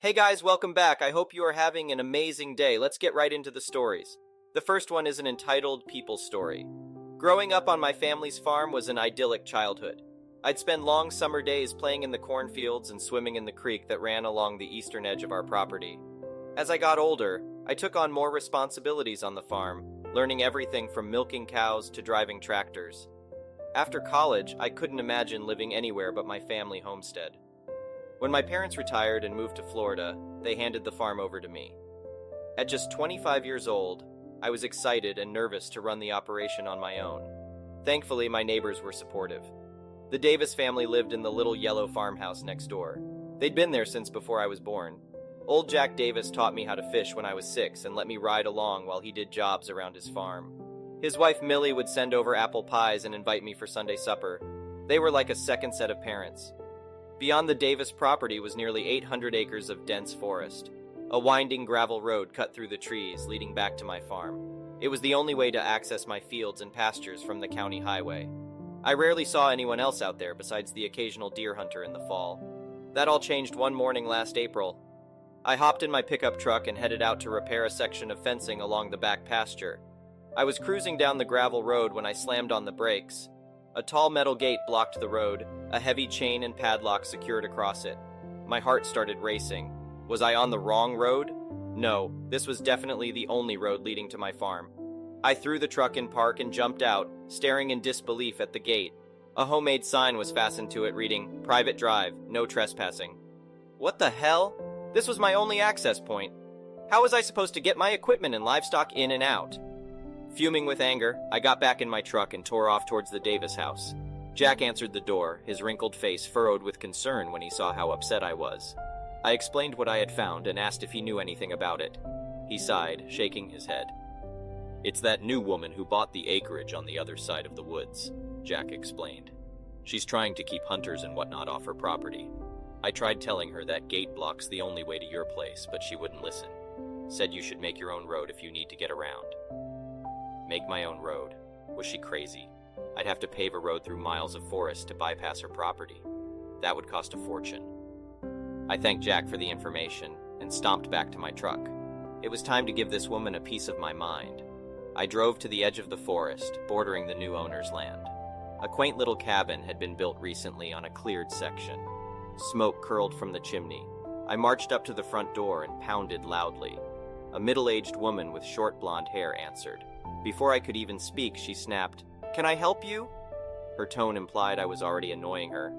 Hey guys, welcome back. I hope you are having an amazing day. Let's get right into the stories. The first one is an entitled People Story. Growing up on my family's farm was an idyllic childhood. I'd spend long summer days playing in the cornfields and swimming in the creek that ran along the eastern edge of our property. As I got older, I took on more responsibilities on the farm, learning everything from milking cows to driving tractors. After college, I couldn't imagine living anywhere but my family homestead. When my parents retired and moved to Florida, they handed the farm over to me. At just 25 years old, I was excited and nervous to run the operation on my own. Thankfully, my neighbors were supportive. The Davis family lived in the little yellow farmhouse next door. They'd been there since before I was born. Old Jack Davis taught me how to fish when I was 6 and let me ride along while he did jobs around his farm. His wife Millie would send over apple pies and invite me for Sunday supper. They were like a second set of parents. Beyond the Davis property was nearly 800 acres of dense forest. A winding gravel road cut through the trees, leading back to my farm. It was the only way to access my fields and pastures from the county highway. I rarely saw anyone else out there besides the occasional deer hunter in the fall. That all changed one morning last April. I hopped in my pickup truck and headed out to repair a section of fencing along the back pasture. I was cruising down the gravel road when I slammed on the brakes. A tall metal gate blocked the road, a heavy chain and padlock secured across it. My heart started racing. Was I on the wrong road? No, this was definitely the only road leading to my farm. I threw the truck in park and jumped out, staring in disbelief at the gate. A homemade sign was fastened to it reading, "Private drive, no trespassing." What the hell? This was my only access point. How was I supposed to get my equipment and livestock in and out? Fuming with anger, I got back in my truck and tore off towards the Davis house. Jack answered the door, his wrinkled face furrowed with concern when he saw how upset I was. I explained what I had found and asked if he knew anything about it. He sighed, shaking his head. "It's that new woman who bought the acreage on the other side of the woods," Jack explained. "She's trying to keep hunters and whatnot off her property. I tried telling her that gate blocks the only way to your place, but she wouldn't listen. Said you should make your own road if you need to get around." Make my own road? Was she crazy? I'd have to pave a road through miles of forest to bypass her property. That would cost a fortune. I thanked Jack for the information and stomped back to my truck. It was time to give this woman a piece of my mind. I drove to the edge of the forest, bordering the new owner's land. A quaint little cabin had been built recently on a cleared section. Smoke curled from the chimney. I marched up to the front door and pounded loudly. A middle-aged woman with short blonde hair answered. Before I could even speak, she snapped, "Can I help you?" Her tone implied I was already annoying her.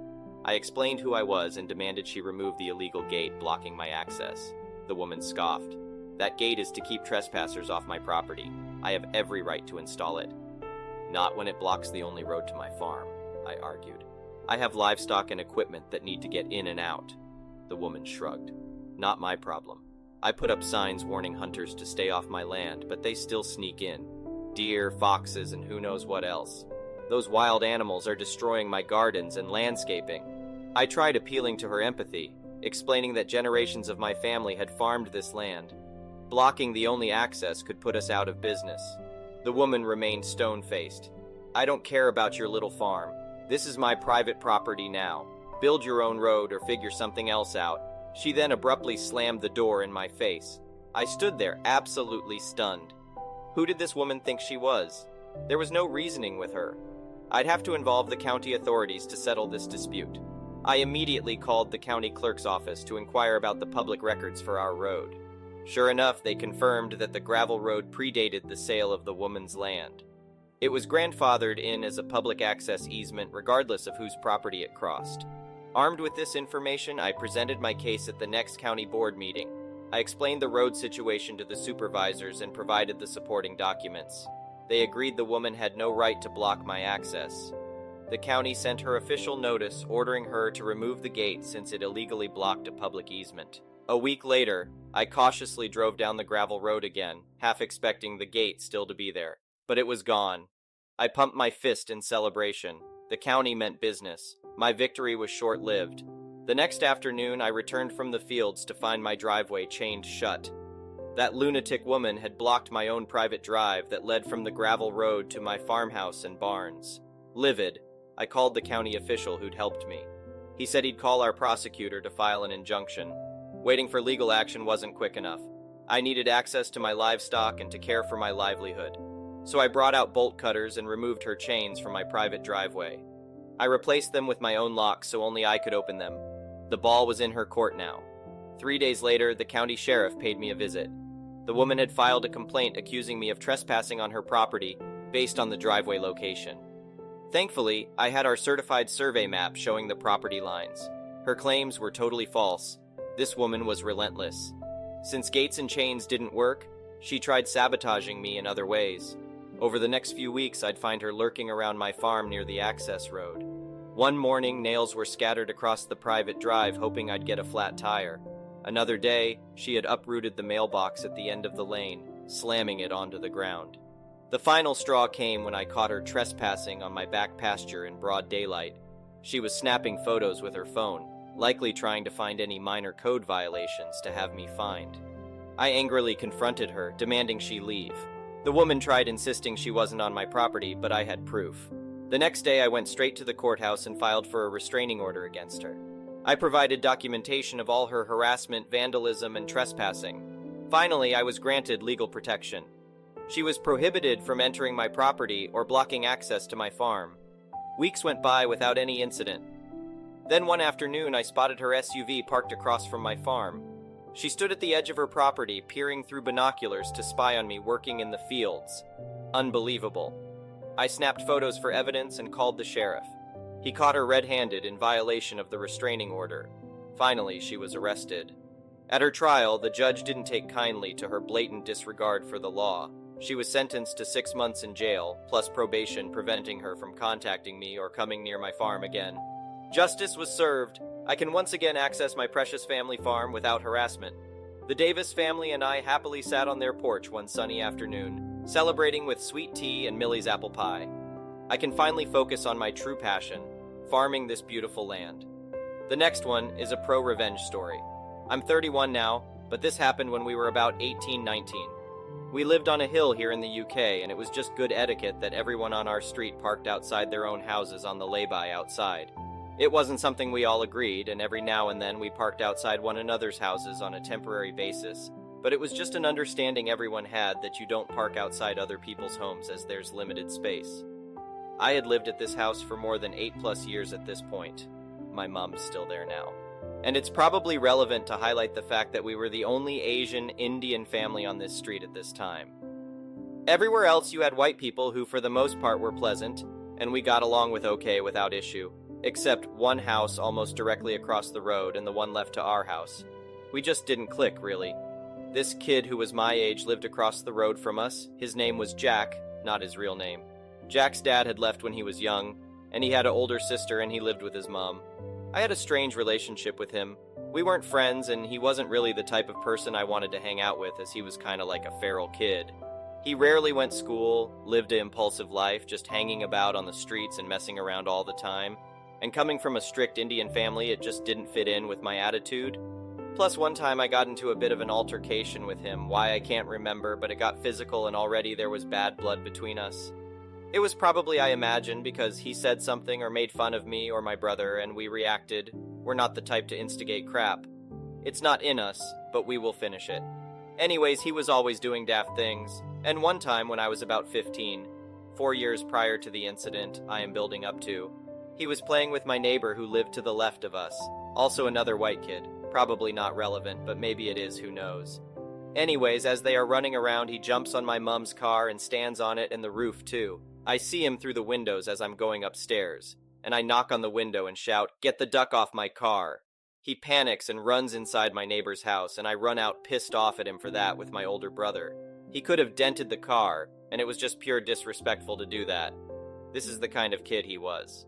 I explained who I was and demanded she remove the illegal gate blocking my access. The woman scoffed. "That gate is to keep trespassers off my property. I have every right to install it." "Not when it blocks the only road to my farm," I argued. "I have livestock and equipment that need to get in and out." The woman shrugged. "Not my problem. I put up signs warning hunters to stay off my land, but they still sneak in. Deer, foxes, and who knows what else. Those wild animals are destroying my gardens and landscaping." I tried appealing to her empathy, explaining that generations of my family had farmed this land. Blocking the only access could put us out of business. The woman remained stone-faced. "I don't care about your little farm. This is my private property now. Build your own road or figure something else out." She then abruptly slammed the door in my face. I stood there, absolutely stunned. Who did this woman think she was? There was no reasoning with her. I'd have to involve the county authorities to settle this dispute. I immediately called the county clerk's office to inquire about the public records for our road. Sure enough, they confirmed that the gravel road predated the sale of the woman's land. It was grandfathered in as a public access easement regardless of whose property it crossed. Armed with this information, I presented my case at the next county board meeting. I explained the road situation to the supervisors and provided the supporting documents. They agreed the woman had no right to block my access. The county sent her official notice ordering her to remove the gate since it illegally blocked a public easement. A week later, I cautiously drove down the gravel road again, half expecting the gate still to be there. But it was gone. I pumped my fist in celebration. The county meant business. My victory was short-lived. The next afternoon, I returned from the fields to find my driveway chained shut. That lunatic woman had blocked my own private drive that led from the gravel road to my farmhouse and barns. Livid, I called the county official who'd helped me. He said he'd call our prosecutor to file an injunction. Waiting for legal action wasn't quick enough. I needed access to my livestock and to care for my livelihood. So I brought out bolt cutters and removed her chains from my private driveway. I replaced them with my own locks so only I could open them. The ball was in her court now. 3 days later, the county sheriff paid me a visit. The woman had filed a complaint accusing me of trespassing on her property based on the driveway location. Thankfully, I had our certified survey map showing the property lines. Her claims were totally false. This woman was relentless. Since gates and chains didn't work, she tried sabotaging me in other ways. Over the next few weeks, I'd find her lurking around my farm near the access road. One morning, nails were scattered across the private drive, hoping I'd get a flat tire. Another day, she had uprooted the mailbox at the end of the lane, slamming it onto the ground. The final straw came when I caught her trespassing on my back pasture in broad daylight. She was snapping photos with her phone, likely trying to find any minor code violations to have me fined. I angrily confronted her, demanding she leave. The woman tried insisting she wasn't on my property, but I had proof. The next day, I went straight to the courthouse and filed for a restraining order against her. I provided documentation of all her harassment, vandalism, and trespassing. Finally, I was granted legal protection. She was prohibited from entering my property or blocking access to my farm. Weeks went by without any incident. Then one afternoon, I spotted her SUV parked across from my farm. She stood at the edge of her property, peering through binoculars to spy on me working in the fields. Unbelievable. I snapped photos for evidence and called the sheriff. He caught her red-handed in violation of the restraining order. Finally, she was arrested. At her trial, the judge didn't take kindly to her blatant disregard for the law. She was sentenced to 6 months in jail, plus probation preventing her from contacting me or coming near my farm again. Justice was served. I can once again access my precious family farm without harassment. The Davis family and I happily sat on their porch one sunny afternoon, celebrating with sweet tea and Millie's apple pie. I can finally focus on my true passion, farming this beautiful land. The next one is a pro-revenge story. I'm 31 now, but this happened when we were about 18-19. We lived on a hill here in the UK, and it was just good etiquette that everyone on our street parked outside their own houses on the lay-by outside. It wasn't something we all agreed, and every now and then we parked outside one another's houses on a temporary basis, but it was just an understanding everyone had that you don't park outside other people's homes as there's limited space. I had lived at this house for more than 8+ years at this point. My mom's still there now. And it's probably relevant to highlight the fact that we were the only Asian Indian family on this street at this time. Everywhere else you had white people who for the most part were pleasant, and we got along with okay without issue, except one house almost directly across the road and the one left to our house. We just didn't click, really. This kid who was my age lived across the road from us. His name was Jack, not his real name. Jack's dad had left when he was young, and he had an older sister and he lived with his mom. I had a strange relationship with him. We weren't friends, and he wasn't really the type of person I wanted to hang out with, as he was kind of like a feral kid. He rarely went to school, lived an impulsive life, just hanging about on the streets and messing around all the time. And coming from a strict Indian family, it just didn't fit in with my attitude. Plus, one time I got into a bit of an altercation with him, why I can't remember, but it got physical and already there was bad blood between us. It was probably, I imagine, because he said something or made fun of me or my brother, and we reacted. We're not the type to instigate crap. It's not in us, but we will finish it. Anyways, he was always doing daft things, and one time when I was about 15, 4 years prior to the incident I am building up to, he was playing with my neighbor who lived to the left of us, also another white kid. Probably not relevant, but maybe it is, who knows. Anyways, as they are running around, he jumps on my mom's car and stands on it and the roof too. I see him through the windows as I'm going upstairs, and I knock on the window and shout, "Get the duck off my car!" He panics and runs inside my neighbor's house, and I run out pissed off at him for that with my older brother. He could have dented the car, and it was just pure disrespectful to do that. This is the kind of kid he was.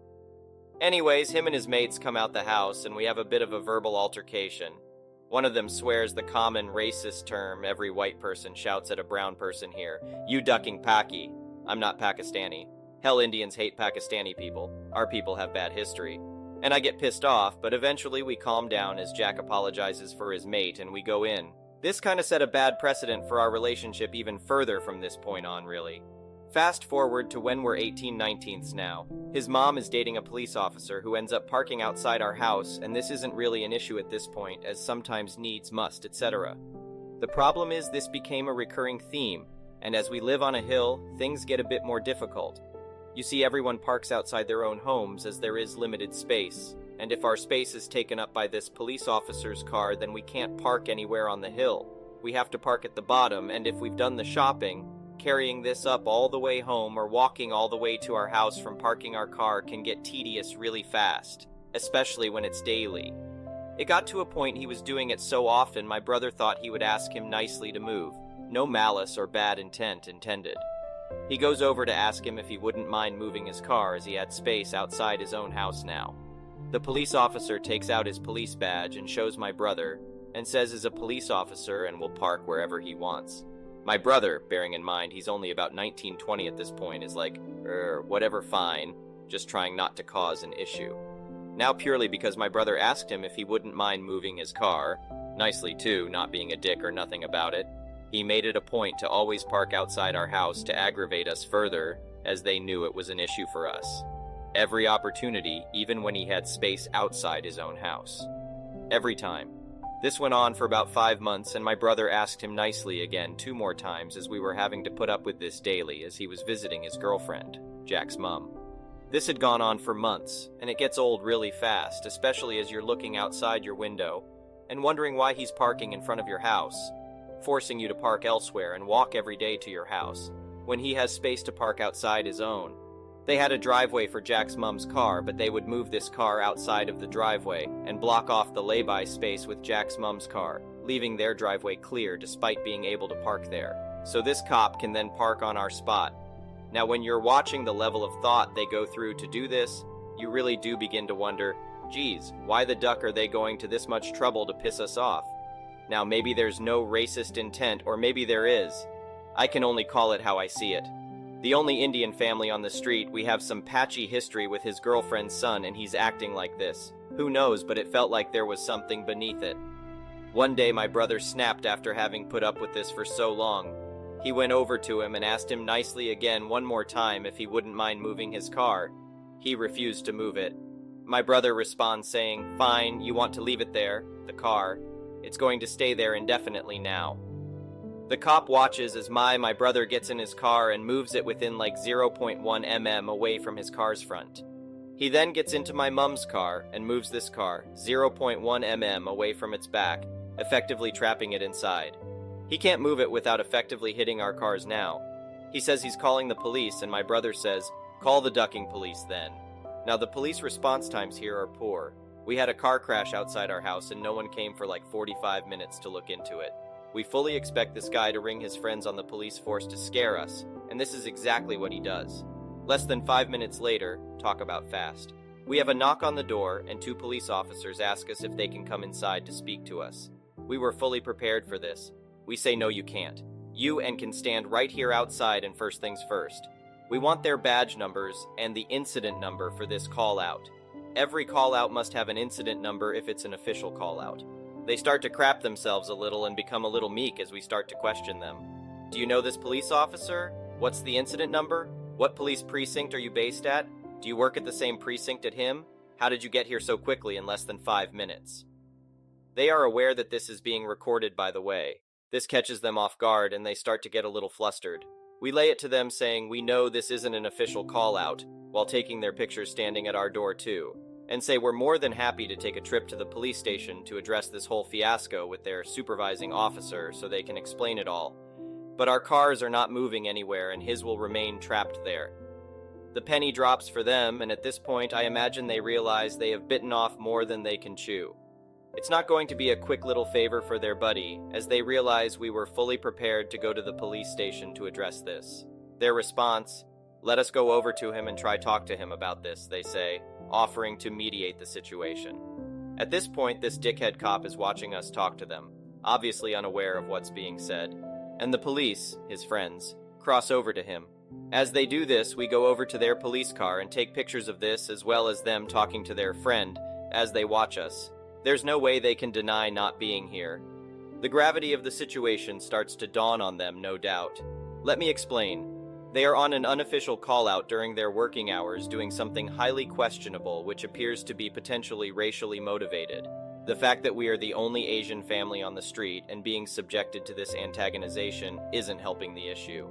Anyways, him and his mates come out the house, and we have a bit of a verbal altercation. One of them swears the common racist term every white person shouts at a brown person here, "You ducking Paki." I'm not Pakistani. Hell, Indians hate Pakistani people. Our people have bad history. And I get pissed off, but eventually we calm down as Jack apologizes for his mate and we go in. This kind of set a bad precedent for our relationship even further from this point on, really. Fast forward to when we're 18/19ths now. His mom is dating a police officer who ends up parking outside our house, and this isn't really an issue at this point, as sometimes needs must, etc. The problem is this became a recurring theme, and as we live on a hill, things get a bit more difficult. You see, everyone parks outside their own homes as there is limited space, and if our space is taken up by this police officer's car, then we can't park anywhere on the hill. We have to park at the bottom, and if we've done the shopping, carrying this up all the way home or walking all the way to our house from parking our car can get tedious really fast, especially when it's daily. It got to a point he was doing it so often my brother thought he would ask him nicely to move. No malice or bad intent intended. He goes over to ask him if he wouldn't mind moving his car as he had space outside his own house now. The police officer takes out his police badge and shows my brother and says he's a police officer and will park wherever he wants. My brother, bearing in mind he's only about 19-20 at this point, is like, whatever, fine, just trying not to cause an issue. Now purely because my brother asked him if he wouldn't mind moving his car, nicely too, not being a dick or nothing about it, he made it a point to always park outside our house to aggravate us further, as they knew it was an issue for us. Every opportunity, even when he had space outside his own house. Every time. This went on for about 5 months, and my brother asked him nicely again 2 more times as we were having to put up with this daily as he was visiting his girlfriend, Jack's mom. This had gone on for months, and it gets old really fast, especially as you're looking outside your window and wondering why he's parking in front of your house, forcing you to park elsewhere and walk every day to your house, when he has space to park outside his own. They had a driveway for Jack's mom's car, but they would move this car outside of the driveway and block off the lay-by space with Jack's mom's car, leaving their driveway clear despite being able to park there. So this cop can then park on our spot. Now when you're watching the level of thought they go through to do this, you really do begin to wonder, geez, why the duck are they going to this much trouble to piss us off? Now maybe there's no racist intent, or maybe there is. I can only call it how I see it. The only Indian family on the street, we have some patchy history with his girlfriend's son, and he's acting like this. Who knows, but it felt like there was something beneath it. One day my brother snapped after having put up with this for so long. He went over to him and asked him nicely again one more time if he wouldn't mind moving his car. He refused to move it. My brother responds saying, "Fine, you want to leave it there, the car. It's going to stay there indefinitely now." The cop watches as my brother gets in his car and moves it within like 0.1 mm away from his car's front. He then gets into my mom's car and moves this car 0.1 mm away from its back, effectively trapping it inside. He can't move it without effectively hitting our cars now. He says he's calling the police, and my brother says, "Call the ducking police then." Now the police response times here are poor. We had a car crash outside our house and no one came for like 45 minutes to look into it. We fully expect this guy to ring his friends on the police force to scare us, and this is exactly what he does. Less than 5 minutes later, talk about fast, we have a knock on the door and 2 police officers ask us if they can come inside to speak to us. We were fully prepared for this. We say no, you can't. You and can stand right here outside, and first things first. We want their badge numbers and the incident number for this call out. Every call out must have an incident number if it's an official call out. They start to crap themselves a little and become a little meek as we start to question them. Do you know this police officer? What's the incident number? What police precinct are you based at? Do you work at the same precinct at him? How did you get here so quickly in less than 5 minutes? They are aware that this is being recorded, by the way. This catches them off guard and they start to get a little flustered. We lay it to them saying we know this isn't an official call out, while taking their pictures standing at our door too, and say we're more than happy to take a trip to the police station to address this whole fiasco with their supervising officer so they can explain it all. But our cars are not moving anywhere and his will remain trapped there. The penny drops for them, and at this point I imagine they realize they have bitten off more than they can chew. It's not going to be a quick little favor for their buddy, as they realize we were fully prepared to go to the police station to address this. Their response, "Let us go over to him and try talk to him about this," they say, offering to mediate the situation. At this point, this dickhead cop is watching us talk to them, obviously unaware of what's being said, and the police, his friends, cross over to him. As they do this, we go over to their police car and take pictures of this as well as them talking to their friend as they watch us. There's no way they can deny not being here. The gravity of the situation starts to dawn on them, no doubt. Let me explain. They are on an unofficial call-out during their working hours doing something highly questionable which appears to be potentially racially motivated. The fact that we are the only Asian family on the street and being subjected to this antagonization isn't helping the issue.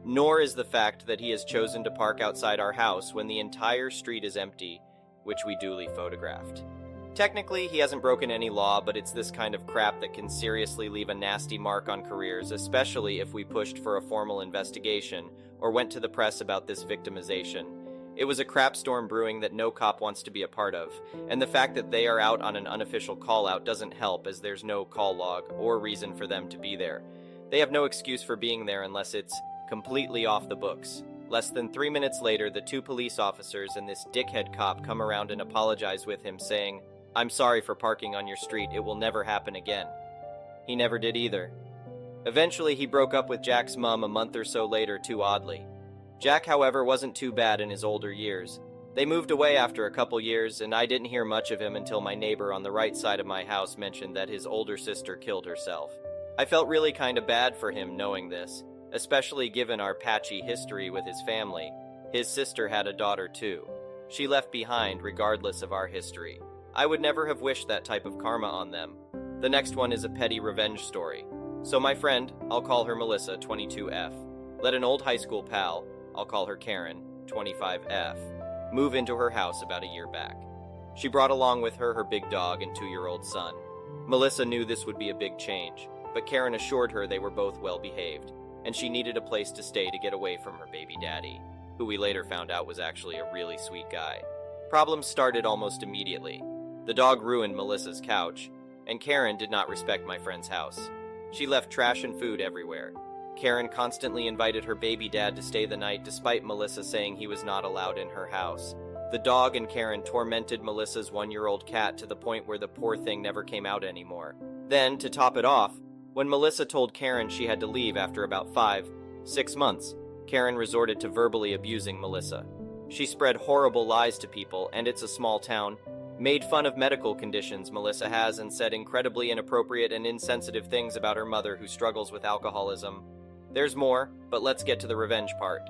Nor is the fact that he has chosen to park outside our house when the entire street is empty, which we duly photographed. Technically, he hasn't broken any law, but it's this kind of crap that can seriously leave a nasty mark on careers, especially if we pushed for a formal investigation or went to the press about this victimization. It was a crap storm brewing that no cop wants to be a part of, and the fact that they are out on an unofficial call-out doesn't help as there's no call log or reason for them to be there. They have no excuse for being there unless it's completely off the books. Less than 3 minutes later, the 2 police officers and this dickhead cop come around and apologize with him, saying, "I'm sorry for parking on your street, it will never happen again." He never did either. Eventually, he broke up with Jack's mom a month or so later, too oddly. Jack, however, wasn't too bad in his older years. They moved away after a couple years, and I didn't hear much of him until my neighbor on the right side of my house mentioned that his older sister killed herself. I felt really kind of bad for him knowing this, especially given our patchy history with his family. His sister had a daughter too. She left behind regardless of our history. I would never have wished that type of karma on them. The next one is a petty revenge story. So my friend, I'll call her Melissa, 22F, let an old high school pal, I'll call her Karen, 25F, move into her house about a year back. She brought along with her big dog and 2-year-old son. Melissa knew this would be a big change, but Karen assured her they were both well behaved, and she needed a place to stay to get away from her baby daddy, who we later found out was actually a really sweet guy. Problems started almost immediately. The dog ruined Melissa's couch, and Karen did not respect my friend's house. She left trash and food everywhere. Karen constantly invited her baby dad to stay the night despite Melissa saying he was not allowed in her house. The dog and Karen tormented Melissa's 1-year-old cat to the point where the poor thing never came out anymore. Then, to top it off, when Melissa told Karen she had to leave after about 5-6 months, Karen resorted to verbally abusing Melissa. She spread horrible lies to people, and it's a small town, made fun of medical conditions Melissa has, and said incredibly inappropriate and insensitive things about her mother who struggles with alcoholism. There's more, but let's get to the revenge part.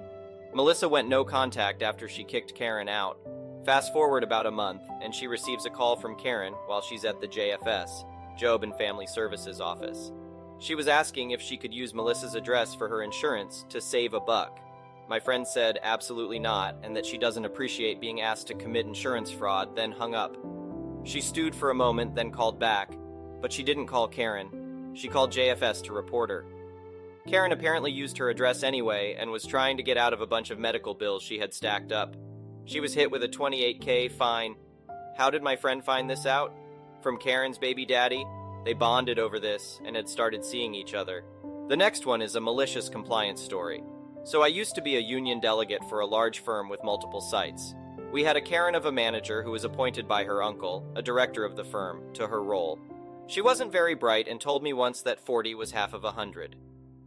Melissa went no contact after she kicked Karen out. Fast forward about a month, and she receives a call from Karen while she's at the JFS, Job and Family Services office. She was asking if she could use Melissa's address for her insurance to save a buck. My friend said absolutely not, and that she doesn't appreciate being asked to commit insurance fraud, then hung up. She stewed for a moment, then called back, but she didn't call Karen. She called JFS to report her. Karen apparently used her address anyway and was trying to get out of a bunch of medical bills she had stacked up. She was hit with a $28,000 fine. How did my friend find this out? From Karen's baby daddy? They bonded over this and had started seeing each other. The next one is a malicious compliance story. So I used to be a union delegate for a large firm with multiple sites. We had a Karen of a manager who was appointed by her uncle, a director of the firm, to her role. She wasn't very bright and told me once that 40 was half of 100.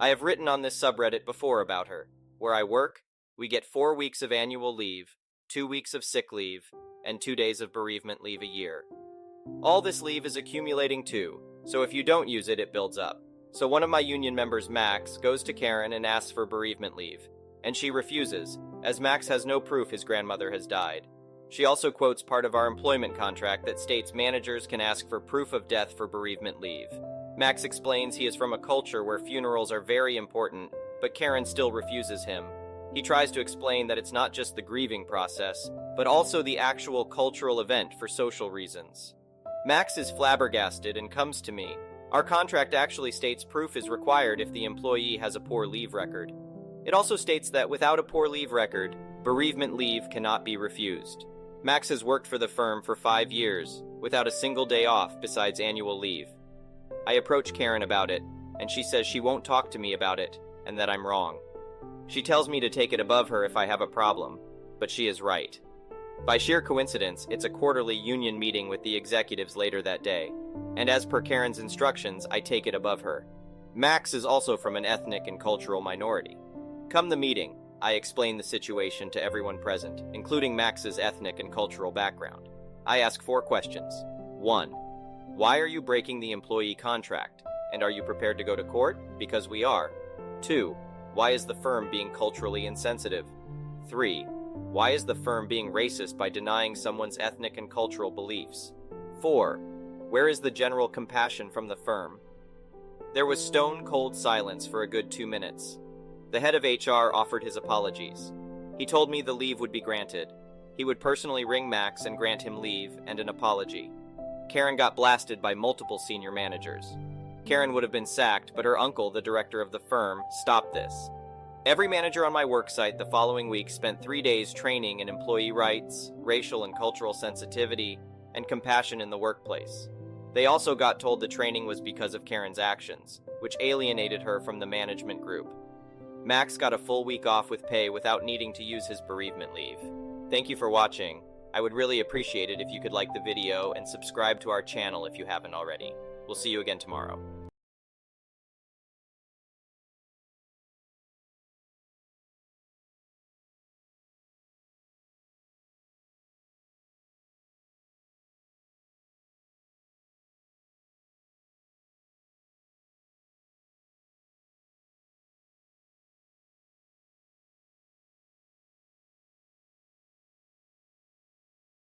I have written on this subreddit before about her. Where I work, we get 4 weeks of annual leave, 2 weeks of sick leave, and 2 days of bereavement leave a year. All this leave is accumulating too, so if you don't use it, it builds up. So one of my union members, Max, goes to Karen and asks for bereavement leave, and she refuses, as Max has no proof his grandmother has died. She also quotes part of our employment contract that states managers can ask for proof of death for bereavement leave. Max explains he is from a culture where funerals are very important, but Karen still refuses him. He tries to explain that it's not just the grieving process, but also the actual cultural event for social reasons. Max is flabbergasted and comes to me. Our contract actually states proof is required if the employee has a poor leave record. It also states that without a poor leave record, bereavement leave cannot be refused. Max has worked for the firm for 5 years, without a single day off besides annual leave. I approach Karen about it, and she says she won't talk to me about it, and that I'm wrong. She tells me to take it above her if I have a problem, but she is right. By sheer coincidence, it's a quarterly union meeting with the executives later that day, and as per Karen's instructions, I take it above her. Max is also from an ethnic and cultural minority. Come the meeting, I explain the situation to everyone present, including Max's ethnic and cultural background. I ask 4 questions. 1. Why are you breaking the employee contract? And are you prepared to go to court? Because we are. 2. Why is the firm being culturally insensitive? 3. Why is the firm being racist by denying someone's ethnic and cultural beliefs? 4. Where is the general compassion from the firm? There was stone-cold silence for a good 2 minutes. The head of HR offered his apologies. He told me the leave would be granted. He would personally ring Max and grant him leave and an apology. Karen got blasted by multiple senior managers. Karen would have been sacked, but her uncle, the director of the firm, stopped this. Every manager on my worksite the following week spent 3 days training in employee rights, racial and cultural sensitivity, and compassion in the workplace. They also got told the training was because of Karen's actions, which alienated her from the management group. Max got a full week off with pay without needing to use his bereavement leave. Thank you for watching. I would really appreciate it if you could like the video and subscribe to our channel if you haven't already. We'll see you again tomorrow.